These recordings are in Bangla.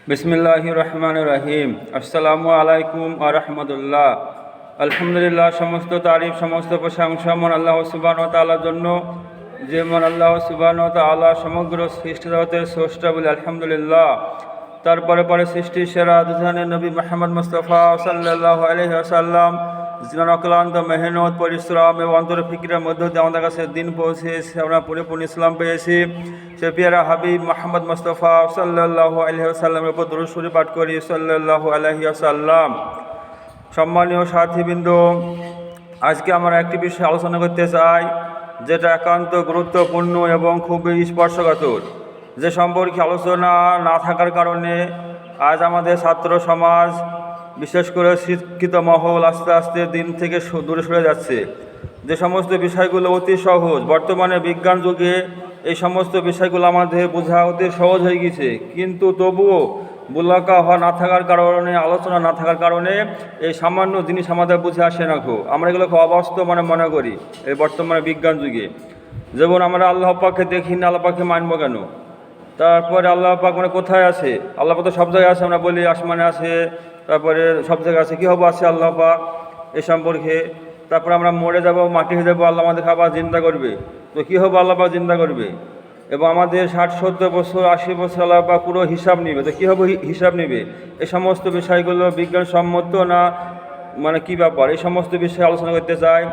বিসমিল্লাহির রহমানির রহিম। আসসালামু আলাইকুম ওয়া রাহমাতুল্লাহ। আলহামদুলিল্লাহ, সমস্ত তারিফ, সমস্ত প্রশংসা মহান আল্লাহ সুবহানাহু ওয়া তাআলার জন্য, যে মহান আল্লাহ সুবহানাহু ওয়া তাআলা সমগ্র সৃষ্টি জগতের স্রষ্টা বলে আলহামদুলিল্লাহ। তারপরে সৃষ্টির সেরা দুজনের নবী মুহাম্মদ মুস্তাফা সাল্লাল্লাহু আলাইহি ওয়াসাল্লাম, যিনার অক্লান্ত মেহনত, পরিশ্রম এবং অন্তর ফিকিরের মধ্য দিয়ে আমাদের কাছে দিন পৌঁছেছে, আমরা পরিপূর্ণ ইসলাম পেয়েছি। সে পিয়ারা হাবিব মুহাম্মদ মুস্তাফা সাল্লাল্লাহু আলাইহি ওয়াসাল্লামের উপর দরুদ শরীফ পাঠ করি, সাল্লাল্লাহু আলাইহি ওয়াসাল্লাম। সম্মানীয় সাথীবৃন্দ, আজকে আমরা একটি বিষয়ে আলোচনা করতে চাই, যেটা একান্ত গুরুত্বপূর্ণ এবং খুবই স্পর্শকাতর, যে সম্পর্কে আলোচনা না থাকার কারণে আজ আমাদের ছাত্র সমাজ, বিশেষ করে শিক্ষিত মহল আস্তে আস্তে দিন থেকে দূরে সরে যাচ্ছে। যে সমস্ত বিষয়গুলো অতি সহজ, বর্তমানে বিজ্ঞান যুগে এই সমস্ত বিষয়গুলো আমাদের বোঝা অতি সহজ হয়ে গেছে, কিন্তু তবুও বুলাকা হওয়া না থাকার কারণে, আলোচনা না থাকার কারণে এই সামান্য জিনিস আমাদের বুঝে আসে না। আমরা এগুলোকে অবাস্তব মনে করি এই বর্তমানে বিজ্ঞান যুগে। যেমন আমরা আল্লাহ পাককে দেখি না, আল্লাহ পাককে মানব কেন? তারপরে আল্লাহ পাক কোথায় আছে? আল্লাহ পাক তো সব জায়গায় আছে, আমরা বলি আসমানে আছে, তারপরে সব জায়গায় আছে, কী হবে আছে আল্লাহ পাক এ সম্পর্কে। তারপরে আমরা মরে যাব, মাটি হয়ে যাবো, আল্লাহ আমাদের আবার জিন্দা করবে, তো কী হবে? আল্লাহ পাক জিন্দা করবে। এবং আমাদের 60-70 বছর 80 বছর আল্লাহ পাক পুরো হিসাব নিবে, তো কী হবে? হিসাব নিবে। এই সমস্ত বিষয়গুলো বিজ্ঞানসম্মত না, কী ব্যাপার, এই সমস্ত বিষয়ে আলোচনা করতে চাই।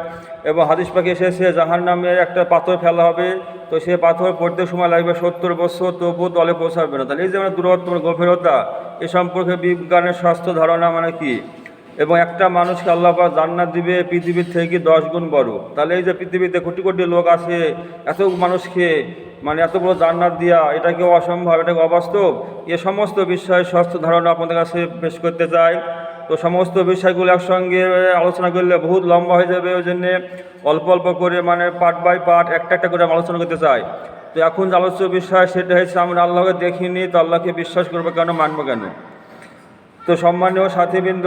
এবং হাদিস পাকে এসেছে জাহান্নামের একটা পাথর ফেলা হবে, তো সে পাথর পড়তে সময় লাগবে 70 বছর, তবুও তলে পৌঁছাবে না। তাহলে এই যে দূরত্ব, গভীরতা, এ সম্পর্কে বিজ্ঞানের স্বাস্থ্য ধারণা কী। এবং একটা মানুষকে আল্লাহ পাক জান্নাত দিবে পৃথিবীর থেকে 10 গুণ বড়। তাহলে এই যে পৃথিবীতে কোটি কোটি লোক আছে, এত মানুষকে এত বড় জান্নাত দিয়া, এটা কেউ অসম্ভব, এটা অবাস্তব। এ সমস্ত বিষয়ে স্বাস্থ্য ধারণা আপনাদের কাছে পেশ করতে চাই। তো সমস্ত বিষয়গুলো একসঙ্গে আলোচনা করলে বহুত লম্বা হয়ে যাবে, ওই জন্যে অল্প অল্প করে পার্ট বাই পার্ট একটা করে আলোচনা করতে চাই। তো এখন যে আলোচ্য বিষয় সেটা হচ্ছে, আমরা আল্লাহকে দেখিনি, তো আল্লাহকে বিশ্বাস করবো কেন, মানবো কেন? তো সম্মানীয় সাথীবৃন্দ,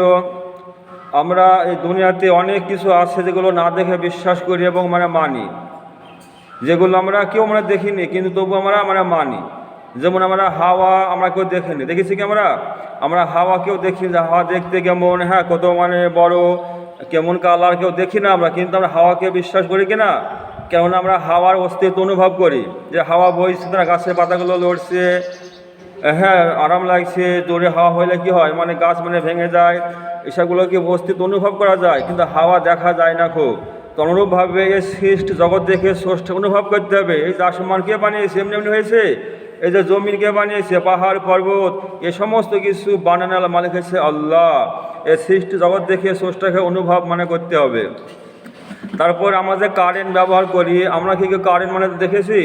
আমরা এই দুনিয়াতে অনেক কিছু আছে যেগুলো না দেখে বিশ্বাস করি এবং মানি, যেগুলো আমরা কেউ দেখিনি, কিন্তু তবু আমরা মানি। যেমন আমরা হাওয়া, আমরা কেউ দেখিনি, দেখেছি কি? আমরা হাওয়া কেউ দেখি, যে হাওয়া দেখতে কেমন, হ্যাঁ কত বড়, কেমন কালার, কেউ দেখি না আমরা, কিন্তু আমরা হাওয়াকে বিশ্বাস করি কিনা? কেননা আমরা হাওয়ার অস্তিত্ব অনুভব করি, যে হাওয়া বইছে, তারা গাছের পাতাগুলো লড়ছে, হ্যাঁ আরাম লাগছে। জোরে হাওয়া হইলে কি হয়, গাছ ভেঙে যায়, এসবগুলোকে অস্তিত্ব অনুভব করা যায়, কিন্তু হাওয়া দেখা যায় না খুব। তো অনুরূপভাবে এই সৃষ্টি জগৎ দেখে স্রষ্টা অনুভব করতে হবে। এই যে আসমান কে বানিয়েছে, এমনি হয়েছে। এই যে জমিন কে বানিয়েছে, পাহাড় পর্বত, এ সমস্ত কিছু বানানোর মালিক হচ্ছে আল্লাহ। এই সৃষ্টি জগৎ দেখে স্রষ্টাকে অনুভব করতে হবে। তারপর আমরা যে কারেন্ট ব্যবহার করি, আমরা কি কারেন্ট দেখেছি,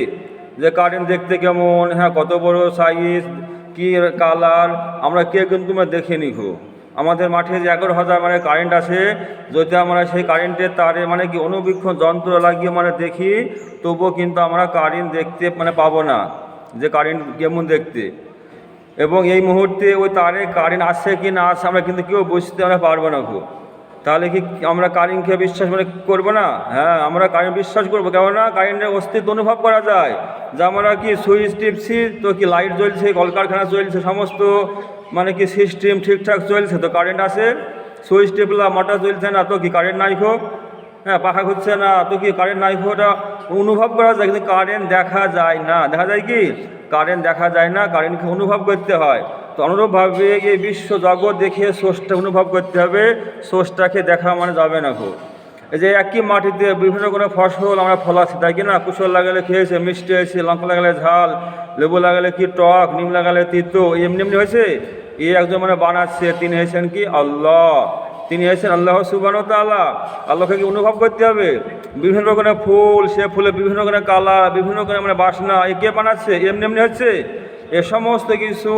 যে কারেন্ট দেখতে কেমন, হ্যাঁ কত বড় সাইজ, কি কালার, আমরা কিন্তু দেখিনি। আমাদের মাঠে যে 11,000 কারেন্ট আছে, যদি আমরা সেই কারেন্টের তারে কি অনুবীক্ষণ যন্ত্র লাগিয়ে দেখি, তবুও কিন্তু আমরা কারেন্ট দেখতে পাবো না, যে কারেন্ট কেমন দেখতে। এবং এই মুহূর্তে ওই তারে কারেন্ট আসছে কি না আসছে, আমরা কিন্তু কেউ বুঝতে পারবো না। তাহলে কি আমরা কারেন্টকে বিশ্বাস করবো না? হ্যাঁ, আমরা কারেন্ট বিশ্বাস করবো, কেননা কারেন্টের অস্তিত্ব অনুভব করা যায়। যে আমরা কি সুইচ টিপছি, তো কি লাইট জ্বলছে, কলকারখানা চলছে, সমস্ত কি সিস্টেম ঠিকঠাক চলছে, তো কারেন্ট আছে। সুইচ টিপলা, মোটর চলছে না, তো কি কারেন্ট নাই খো? হ্যাঁ, পাখা ঘুরছে না, তো কি কারেন্ট নাই খো? ওটা অনুভব করা যায়, কিন্তু কারেন্ট দেখা যায় না। দেখা যায় কি? কারেন্ট দেখা যায় না, কারেন্টকে অনুভব করতে হয়। তো অনুরূপভাবে এই বিশ্ব জগৎ দেখে স্রষ্টা অনুভব করতে হবে, স্রষ্টাকে দেখা যাবে না খুব। এই যে একই মাটিতে বিভিন্ন কোনো ফসল আমরা ফলাচ্ছি, তাই কি না? কুশল লাগালে খেয়েছে, মিষ্টি হয়েছে, লঙ্কা লাগালে ঝাল, লেবু লাগালে কি টক, নিম লাগালে তিতো, এমনি হয়েছে। এই একজন বানাচ্ছে, তিনি হয়েছেন কি? আল্লাহ। তিনি হয়েছেন আল্লাহ সুবহানাহু ওয়া তাআলা। আল্লাহকে কি অনুভব করতে হবে? বিভিন্ন রকমের ফুল, সে ফুলে বিভিন্ন রকমের কালার, বিভিন্ন রকমের বাসনা, এ কে বানাচ্ছে? এমনি হচ্ছে। এ সমস্ত কিছু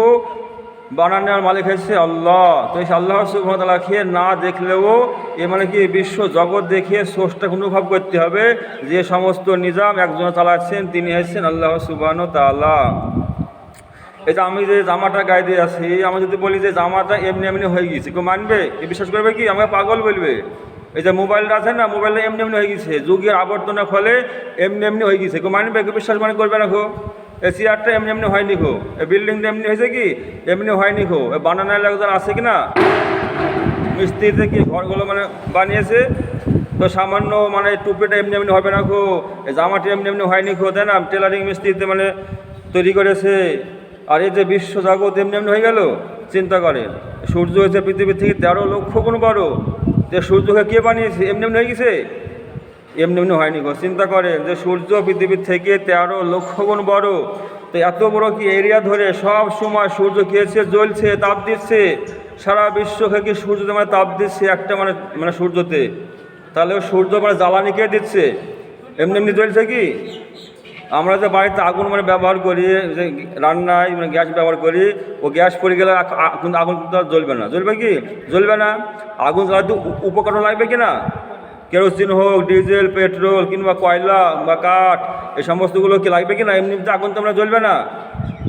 বানানোর মালিক হচ্ছে আল্লাহ। তো এই আল্লাহ সুবহানাহু ওয়া তাআলাকে না দেখলেও এ কি বিশ্ব জগৎ দেখে স্রষ্টাকে অনুভব করতে হবে, যে সমস্ত নিজাম একজন চালাচ্ছেন, তিনি হচ্ছেন আল্লাহ সুবহানাহু ওয়া তাআলা। এই যে আমি যে জামাটা গায়ে দিয়ে আছি, আমি যদি বলি যে জামাটা এমনি হয়ে গেছে, কেউ মানবে? এ বিশ্বাস করবে কি? আমাকে পাগল বলবে। এই যে মোবাইলটা আছে না, মোবাইলটা এমনি হয়ে গেছে, যুগের আবর্তনের ফলে এমনি হয়ে গেছে, কেউ মানবে? কেউ বিশ্বাস করবে না। এই চেয়ারটা এমনি এমনি হয়নি গো, এই বিল্ডিংটা এমনি হয়েছে কি এমনি হয়নি গো, এই বানানোর লোকজন আছে কি না, মিস্ত্রিতে কি ঘরগুলো মানে বানিয়েছে, তো সামান্য মানে টুপিটা এমনি এমনি হবে না গো, এই জামাটা এমনি এমনি হয়নি গো, তাই না, টেলারিং মিস্ত্রিতে মানে তৈরি করেছে। আর এই যে বিশ্ব জগৎ এমনি এমনি হয়ে গেল, চিন্তা করেন, সূর্য হয়েছে পৃথিবীর থেকে 13 লক্ষ গুণ বড়, যে সূর্যকে কে বানিয়েছে, এমনি এমনি হয়ে গেছে, এমনি এমনি হয়নি গো। চিন্তা করেন যে সূর্য পৃথিবীর থেকে 13 লক্ষ গুণ বড়, তো এত বড় কি এরিয়া ধরে সব সময় সূর্য খেয়েছে, জ্বলছে, তাপ দিচ্ছে, সারা বিশ্বকে কি সূর্য মানে তাপ দিচ্ছে একটা মানে মানে সূর্যতে, তাহলে সূর্য মানে জ্বালানি কে দিচ্ছে, এমনি এমনি জ্বলছে কি? আমরা যে বাড়িতে আগুন মানে ব্যবহার করি, যে রান্নায় মানে গ্যাস ব্যবহার করি, ও গ্যাস পড়ে গেলে কিন্তু আগুন কিন্তু আর জ্বলবে না, জ্বলবে কি? জ্বলবে না। আগুন জ্বালাতে উপকরণ লাগবে কি না, কেরোসিন হোক, ডিজেল, পেট্রোল কিংবা কয়লা বা কাঠ, এই সমস্তগুলো কি লাগবে কি না? এমনিতে আগুন তো আমরা জ্বলবে না।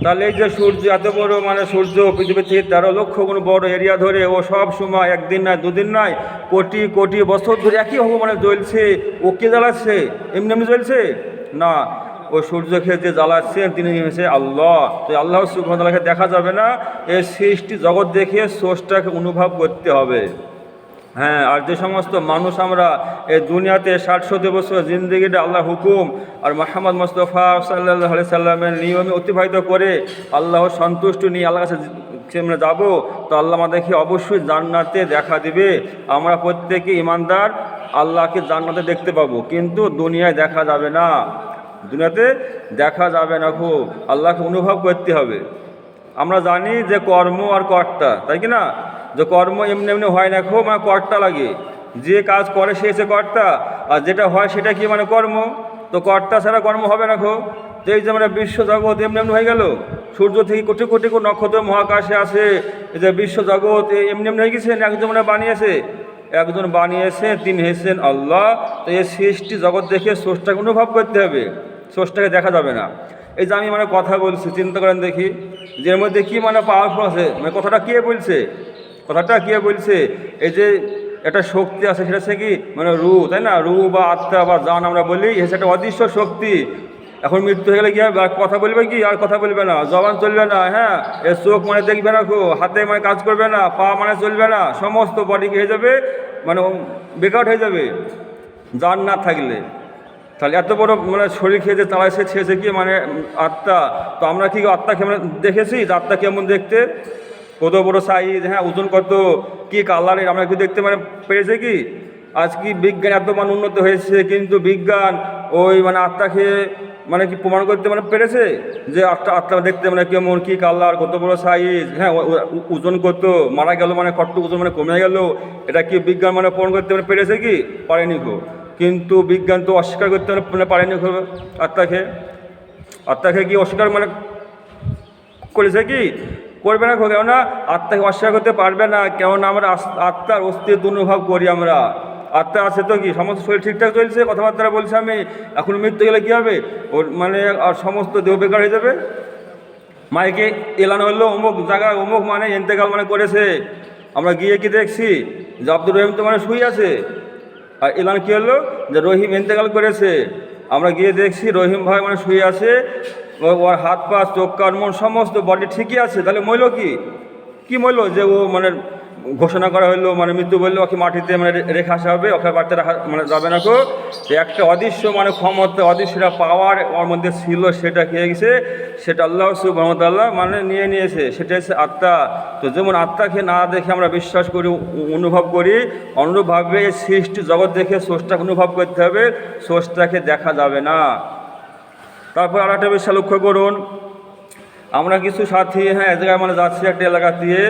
তাহলে এই যে সূর্য এত বড় মানে সূর্য পৃথিবীর থেকে 13 লক্ষ গুণ বড় এরিয়া ধরে ও সব সময় একদিন নয় দুদিন নয় কোটি কোটি বছর ধরে একই মানে জ্বলছে, ও কে জ্বালাচ্ছে, এমনি এমনি জ্বলছে না, ও সূর্যকে যে জ্বালাচ্ছেন তিনি হচ্ছে আল্লাহ। তো আল্লাহ সুবহানাহু ওয়া তাআলাকে দেখা যাবে না, এই সৃষ্টি জগৎ দেখে স্রষ্টাকে অনুভব করতে হবে। হ্যাঁ, আর যে সমস্ত মানুষ আমরা এই দুনিয়াতে 60-70 বছর জিন্দগিটা আল্লাহর হুকুম আর মুহাম্মদ মুস্তাফা সাল্লাল্লাহু আলাইহি সাল্লামের নিয়মে অতিবাহিত করে আল্লাহর সন্তুষ্টি নিয়ে আল্লাহর কাছে আমরা যাবো, তো আল্লাহ আমাদেরকে অবশ্যই জান্নাতে দেখা দিবে। আমরা প্রত্যেকে ইমানদার, আল্লাহকে জান্নাতে দেখতে পাবো, কিন্তু দুনিয়ায় দেখা যাবে না, দুনিয়াতে দেখা যাবে না, খুব আল্লাহকে অনুভব করতে হবে। আমরা জানি যে কর্ম আর কর্তা, তাই কি না, যে কর্ম এমনি এমনি হয় না, খুব মানে কর্তা লাগে, যে কাজ করে সে হচ্ছে কর্তা, আর যেটা হয় সেটা কি মানে কর্ম, তো কর্তা ছাড়া কর্ম হবে না খুব। তো এই যে মানে বিশ্বজগৎ এমনি এমনি হয়ে গেল, সূর্য থেকে কোটি কোটি নক্ষত্র মহাকাশে আছে, এই যে বিশ্বজগৎ এমনি এমনি হয়ে গেছেন, একজন মানে বানিয়েছে, একজন বানিয়েছে, তিনি হয়েছেন আল্লাহ। তো এই সৃষ্টি জগৎ দেখে স্রষ্টাকে অনুভব করতে হবে, স্রষ্টাকে দেখা যাবে না। এই যে আমি মানে কথা বলছি, চিন্তা করেন দেখি, যে এর মধ্যে কী মানে পাওয়ারফুল আছে, মানে কথাটা কে বলছে, কথাটা কে বলছে, এই যে একটা শক্তি আছে, সেটা হচ্ছে কি মানে রু, তাই না, রু বা আত্মা বা জান আমরা বলি, হচ্ছে একটা অদৃশ্য শক্তি। এখন মৃত্যু হয়ে গেলে কি হবে, কথা বলবে কি, আর কথা বলবে না, জবান চলবে না, হ্যাঁ, এর চোখ মানে দেখবে না, খুব হাতে মানে কাজ করবে না, পা মানে চলবে না, সমস্ত বডি কি হয়ে যাবে মানে বেকার হয়ে যাবে জান না থাকলে। তাহলে এত বড় মানে শরীর খেয়ে যে চালাইছে ছেড়েছে কি মানে আত্মা, তো আমরা কি আত্মাকে মানে দেখেছি যে আত্মা কেমন দেখতে, কত বড় সাইজ, হ্যাঁ, ওজন কত, কি কালারের, আমরা কি দেখতে মানে পেরেছে কি? আজ কি বিজ্ঞান এত মানে উন্নত হয়েছে, কিন্তু বিজ্ঞান ওই মানে আত্মাকে মানে কি প্রমাণ করতে মানে পেরেছে যে আত্মা দেখতে মানে কেমন, কি কালার, কত বড় সাইজ, হ্যাঁ, ওজন কত, মারা গেল মানে কত ওজন মানে কমে গেল, এটা কি বিজ্ঞান মানে প্রমাণ করতে মানে পেরেছে কি? পারেনি গো। কিন্তু বিজ্ঞান তো অস্বীকার করতে মানে পারেনি আত্মাকে, আত্মাকে কি অস্বীকার মানে করেছে কি? করবে না, কেননা আত্মাকে অস্বীকার করতে পারবে না, কেননা আমরা আত্মার অস্তিত্ব অনুভব করি, আমরা আত্মা আছে তো কি সমস্ত শরীর ঠিকঠাক চলছে, কথাবার্তা বলছে, আমি এখন মৃত্যু গেলে কী হবে, ওর মানে আর সমস্ত দেহ বেকার হয়ে যাবে। মাইকে এলান হলো অমুক জায়গায় অমুক মানে ইন্তেকাল মানে করেছে, আমরা গিয়ে কি দেখছি যে আব্দুর রহিম তো মানে শুয়ে আছে, আর এলান কী হলো যে রহিম ইন্তেকাল করেছে, আমরা গিয়ে দেখছি রহিম ভাই মানে শুয়ে আছে, ওর হাত পা চোখ কান মন সমস্ত বডি ঠিকই আছে, তাহলে মইল কি, কি মইল যে ও মানে ঘোষণা করা হলো মানে মৃত্যু বললো, ওকে মাটিতে মানে রেখে আসা হবে, ওকে বাড়িতে রাখা মানে যাবে না গো। একটা অদৃশ্য মানে ক্ষমতা, অদৃশ্যটা পাওয়ার ওর মধ্যে ছিল, সেটা খেয়ে গেছে, সেটা আল্লাহ সুবহানাহু ওয়া তাআলা মানে নিয়ে নিয়েছে, সেটা হচ্ছে আত্মা। তো যেমন আত্মাকে না দেখে আমরা বিশ্বাস করি, অনুভব করি, অনুরূপভাবে সৃষ্টি জগৎ দেখে স্রষ্টাকে অনুভব করতে হবে, স্রষ্টাকে দেখা যাবে না। তারপর আর একটা বিষয় লক্ষ্য করুন, আমরা কিছু সাথী হ্যাঁ এক জায়গায় মানে যাচ্ছি একটা এলাকা দিয়ে,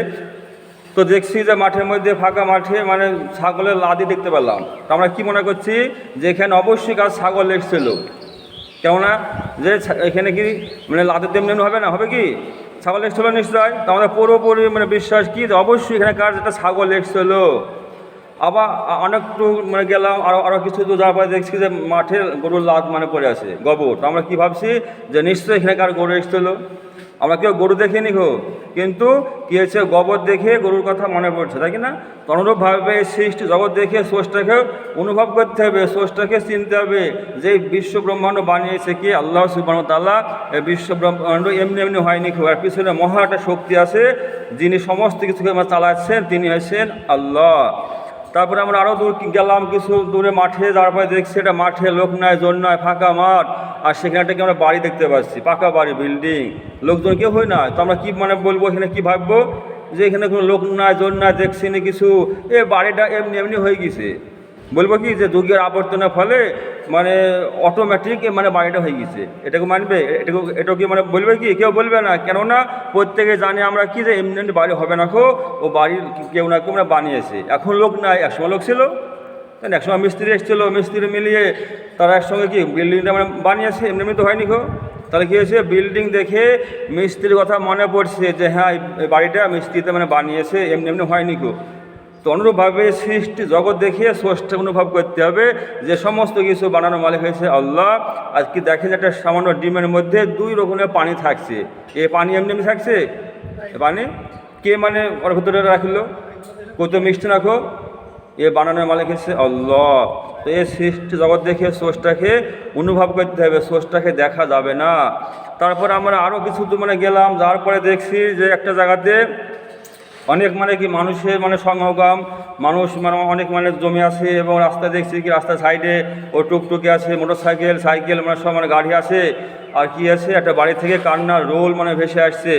তো দেখছি যে মাঠের মধ্যে ফাঁকা মাঠে মানে ছাগলের লাদি দেখতে পেলাম। তো আমরা কী মনে করছি যে এখানে অবশ্যই কাজ ছাগল এসেছিল, কেননা যে এখানে কি মানে লাদি তেমনি হবে না, হবে কি ছাগল এসেছিলো নিশ্চয়। তো আমাদের পুরোপুরি মানে বিশ্বাস কি যে অবশ্যই এখানে কাজ একটা ছাগল এসেছিলো। আবার অনেকটু মানে গেলাম, আরও কিছু তো যাওয়ার পরে দেখছি যে মাঠে গরুর লাদ মানে পড়ে আছে, গোবর। তো আমরা কী ভাবছি যে নিশ্চয়ই এখানে কার গরু এসেছিলো। আমরা কেউ গরু দেখিনি গো, কিন্তু কী হয়েছে, গোবর দেখে গরুর কথা মনে পড়ছে, তাই কি না? তো অনুরূপভাবে সৃষ্টি জগৎ দেখে স্রষ্টাকে অনুভব করতে হবে, স্রষ্টাকে চিনতে হবে যে বিশ্ব ব্রহ্মাণ্ড বানিয়েছে কি আল্লাহ সুবহানাহু ওয়া তাআলা। এই বিশ্ব ব্রহ্মাণ্ড এমনি এমনি হয়নি, আর পিছনে মহা একটা শক্তি আছে যিনি সমস্ত কিছুকে চালাচ্ছেন, তিনি হচ্ছেন আল্লাহ। তারপরে আমরা আরও দূর গেলাম, কিছু দূরে মাঠে, তারপরে দেখছি এটা মাঠে লোক নাই, জন নয়, ফাঁকা মাঠ, আর সেখানটাকে আমরা বাড়ি দেখতে পাচ্ছি, পাকা বাড়ি, বিল্ডিং, লোকজন কেউ হয় না। তো আমরা কী মানে বলবো, এখানে কী ভাববো যে এখানে কোনো লোক নাই, জন নাই, দেখছি না কিছু, এ বাড়িটা এমনি এমনি হয়ে গেছে। বলবো কি যে যুগের আবর্তনের ফলে মানে অটোমেটিক মানে বাড়িটা হয়ে গেছে, এটাকে মানবে? এটাকে কি মানে বলবে কি? কেউ বলবে না, কেননা প্রত্যেকে জানি আমরা কি যে এমনি এমনি বাড়ি হবে না, ও বাড়ির কেউ না কেউ আমরা বানিয়েছে। এখন লোক নাই, একসময় লোক ছিল, একসময় মিস্ত্রি এসেছিল, মিস্ত্রি মিলিয়ে তারা একসঙ্গে কি বিল্ডিংটা মানে বানিয়েছে, এমনি এমনি তো হয়নি গো। তাহলে কী হয়েছে, বিল্ডিং দেখে মিস্ত্রির কথা মনে পড়ছে যে হ্যাঁ এই বাড়িটা মিস্ত্রিতে মানে বানিয়েছে, এমনি এমনি হয়নি গো। তো অনুরূপভাবে সৃষ্টি জগৎ দেখিয়ে স্রষ্টা অনুভব করতে হবে যে সমস্ত কিছু বানানোর মালিক হয়েছে আল্লাহ। আজকে দেখেন একটা সামান্য ডিমের মধ্যে 2 রকমের পানি থাকছে, এ পানি এমনি এমনি থাকছে? পানি কে মানে ওর ভিতরে রাখলো? কত মিষ্টি রাখো, এ বানানোর মালিক হচ্ছে আল্লাহ। তো এই সৃষ্টি জগৎ দেখে স্রষ্টাকে অনুভব করতে হবে, স্রষ্টাকে দেখা যাবে না। তারপর আমরা আরও কিছু মানে গেলাম, যার পরে দেখছি যে একটা জায়গাতে অনেক মানে কি মানুষের মানে সমাগম, মানুষ মানে অনেক মানে জমি আছে, এবং রাস্তা দেখছি কি রাস্তার সাইডে ও টুকটুকি আছে, মোটরসাইকেল, সাইকেল মানে সব মানে গাড়ি আছে, আর কি আছে একটা বাড়ি থেকে কান্নার রোল মানে ভেসে আসছে।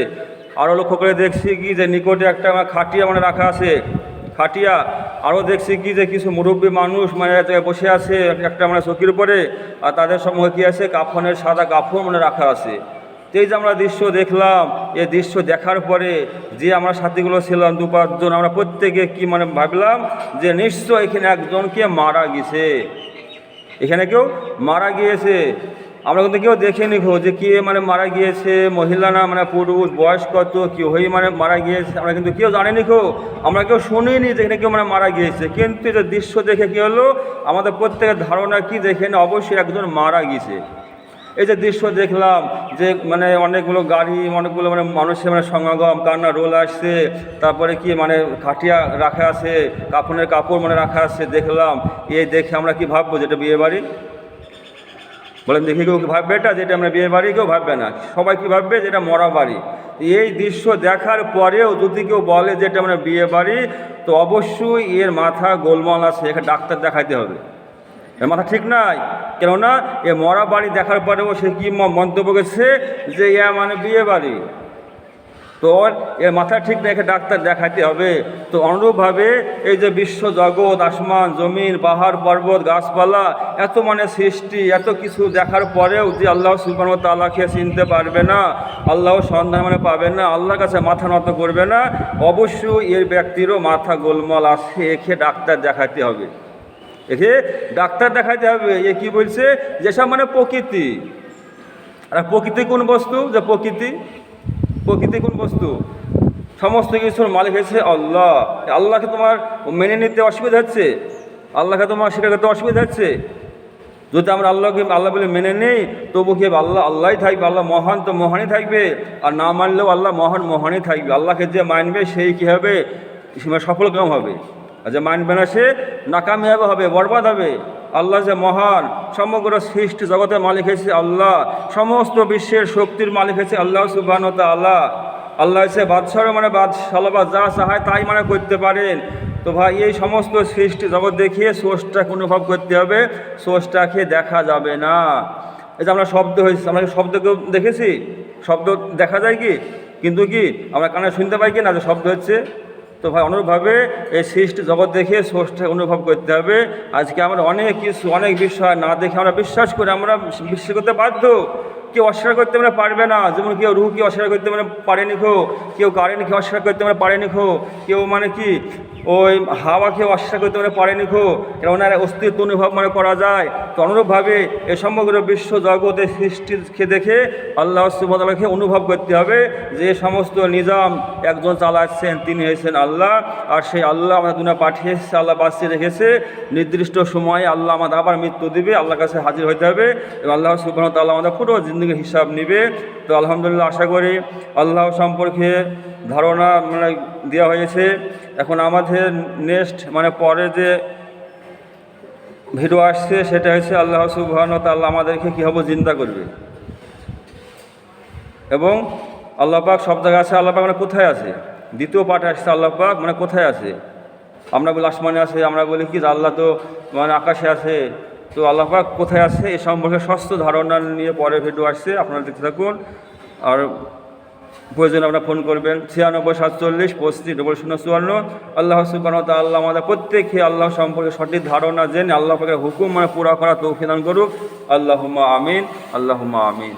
আরও লক্ষ্য করে দেখছি কি যে নিকটে একটা মানে খাটিয়া মানে রাখা আছে, খাটিয়া। আরও দেখছি কি যে কিছু মুরব্বী মানুষ মানে বসে আছে একটা মানে চকির উপরে, আর তাদের সঙ্গে কী আছে কাফনের সাদা কাফন মানে রাখা আছে। এই যে আমরা দৃশ্য দেখলাম, এই দৃশ্য দেখার পরে যে আমরা সাথীগুলো ছিলাম 2-5 জন, আমরা প্রত্যেকে কি মানে ভাবলাম যে নিশ্চয় এখানে একজনকে মারা গেছে, এখানে কেউ মারা গিয়েছে। আমরা কিন্তু কেউ দেখিনি যে কে মানে মারা গিয়েছে, মহিলা না মানে পুরুষ, বয়স কত, কেউ হয়ে মানে মারা গিয়েছে, আমরা কিন্তু কেউ জানিনি আমরা কেউ শুনিনি যে এখানে কেউ মানে মারা গিয়েছে। কিন্তু এই দৃশ্য দেখে কী হলো, আমাদের প্রত্যেকের ধারণা কি যে এখানে অবশ্যই একজন মারা গিয়েছে। এই যে দৃশ্য দেখলাম যে মানে অনেকগুলো গাড়ি, অনেকগুলো মানে মানুষের মানে সমাগম, কান্না রোল আসছে, তারপরে কি মানে খাটিয়া রাখা আছে, কাফনের কাপড় মানে রাখা আছে, দেখলাম। এই দেখে আমরা কি ভাববো যেটা বিয়ে বাড়ি? বলেন দেখি, কেউ ভাববে এটা যেটা আমরা বিয়ে বাড়ি? কেউ ভাববে না, সবাই কি ভাববে যেটা মরা বাড়ি। এই দৃশ্য দেখার পরেও যদি কেউ বলে যে এটা আমরা বিয়ে বাড়ি, তো অবশ্যই এর মাথা গোলমাল আছে, এখানে ডাক্তার দেখাইতে হবে, এর মাথা ঠিক নাই। কেননা এ মরা বাড়ি দেখার পরেও সে কি মন্তব্য করছে যে ইয়া মানে বিয়ে বাড়ি, তো এর মাথা ঠিক না, একে ডাক্তার দেখাতে হবে। তো অনুরূপভাবে এই যে বিশ্ব জগৎ, আসমান জমিন, পাহাড় পর্বত, গাছপালা, এত মানে সৃষ্টি, এত কিছু দেখার পরেও যে আল্লাহ সুবহানাহু ওয়া তাআলাকে চিনতে পারবে না, আল্লাহর সন্ধান মানে পাবে না, আল্লাহর কাছে মাথা নত করবে না, অবশ্যই এর ব্যক্তিরও মাথা গোলমাল আছে, একে ডাক্তার দেখাতে হবে, একে ডাক্তার দেখাতে হবে। এ কি বলছে, যেসব মানে প্রকৃতি, আর প্রকৃতি কোন বস্তু? যে প্রকৃতি কোন বস্তু? সমস্ত কিছুর মালিক হয়েছে আল্লাহ। আল্লাহকে তোমার মেনে নিতে অসুবিধা হচ্ছে, আল্লাহকে তোমার স্বীকার করতে অসুবিধা হচ্ছে? যদি আমরা আল্লাহকে আল্লাহ বলে মেনে নেই, তবু কি আল্লাহই থাকবে, আল্লাহ মহান তো মহানই থাকবে, আর না মানলেও আল্লাহ মহানই থাকবে। আল্লাহকে যে মানবে সেই কী হবে, সফল কাম হবে, আর যে মানবে না সে নাকামিয়াবে হবে, বরবাদ হবে। আল্লাহ যে মহান, সমগ্র সৃষ্টি জগতের মালিক হয়েছে আল্লাহ, সমস্ত বিশ্বের শক্তির মালিক হয়েছে আল্লাহ সুবহানাহু ওয়া তাআলা। আল্লাহ হচ্ছে বাদশাহ মানে বাদশাহ, যা চাহায় তাই মানে করতে পারেন। তো ভাই এই সমস্ত সৃষ্টি জগৎ দেখিয়ে স্রষ্টাকে অনুভব করতে হবে, স্রষ্টাকে দেখা যাবে না। এই যে আমরা শব্দ হয়েছে, আমরা শব্দকে দেখেছি, শব্দ দেখা যায় কি, কিন্তু কি আমরা কানে শুনতে পাই কি না যে শব্দ হচ্ছে? তো ভাই অনুরূপভাবে এই সৃষ্টি জগৎ দেখে স্রষ্টাকে অনুভব করতে হবে। আজকে আমরা অনেক কিছু, অনেক বিষয় না দেখে আমরা বিশ্বাস করি, আমরা বিশ্বাস করতে বাধ্য। কেউ অস্বীকার করতে মানে পারবে না, যেমন কেউ রুহকে অস্বীকার করতে মানে পারেনি, কেউ কারেন্টকে অস্বীকার করতে মানে পারেনি, কেউ মানে কি ওই হাওয়াকে অস্বীকার করতে মানে পারেনি, কেননা অস্তিত্ব অনুভব মানে করা যায়। তো অনুরূপভাবে এই সমগ্র বিশ্ব জগতের সৃষ্টিকে দেখে আল্লাহ সুবহানাহু ওয়া তাআলাকে অনুভব করতে হবে যে সমস্ত নিজাম একজন চালাচ্ছেন, তিনি হয়েছেন আল্লাহ। আর সেই আল্লাহ আমাদের দুনিয়া পাঠিয়েছে, আল্লাহ বাঁচিয়ে রেখেছে, নির্দিষ্ট সময়ে আল্লাহ আমাদের আবার মৃত্যু দিবে, আল্লাহর কাছে হাজির হতে হবে, এবং আল্লাহ সুবহানাহু ওয়া তাআলা আমাদের পুরো বন্দীর হিসাব নিবে। তো আলহামদুলিল্লাহ আশা করি আল্লাহ সম্পর্কে ধারণা মানে দেওয়া হয়েছে। এখন আমাদের নেক্সট মানে পরে যে ভিডিও আসছে সেটা হচ্ছে আল্লাহ সুবহানাহু ওয়া তাআলা আমাদেরকে কীভাবে জিন্দা করবে, এবং আল্লাহ পাক সব জায়গায় আছে। আল্লাহ পাক মানে কোথায় আছে, দ্বিতীয় পাঠে আসছে আল্লাহ পাক মানে কোথায় আছে। আমরা বলি আসমানে আছে, আমরা বলি কি আল্লাহ তো মানে আকাশে আছে। তো আল্লাহ পাক কোথায় আছে এ সম্পর্কে স্বচ্ছ ধারণা নিয়ে পরে ভিডিও আসছে, আপনারা দেখতে থাকুন। আর প্রয়োজনে আপনারা ফোন করবেন 96 47 25 00 54। আল্লাহ সুবহানাহু ওয়া তাআলা আমাদের প্রত্যেককে আল্লাহ সম্পর্কে সঠিক ধারণা জেনে আল্লাহ পাকের হুকুম মানে পুরা করা তৌফিক দান করুক। আল্লাহুম্মা আমিন, আল্লাহুম্মা আমিন।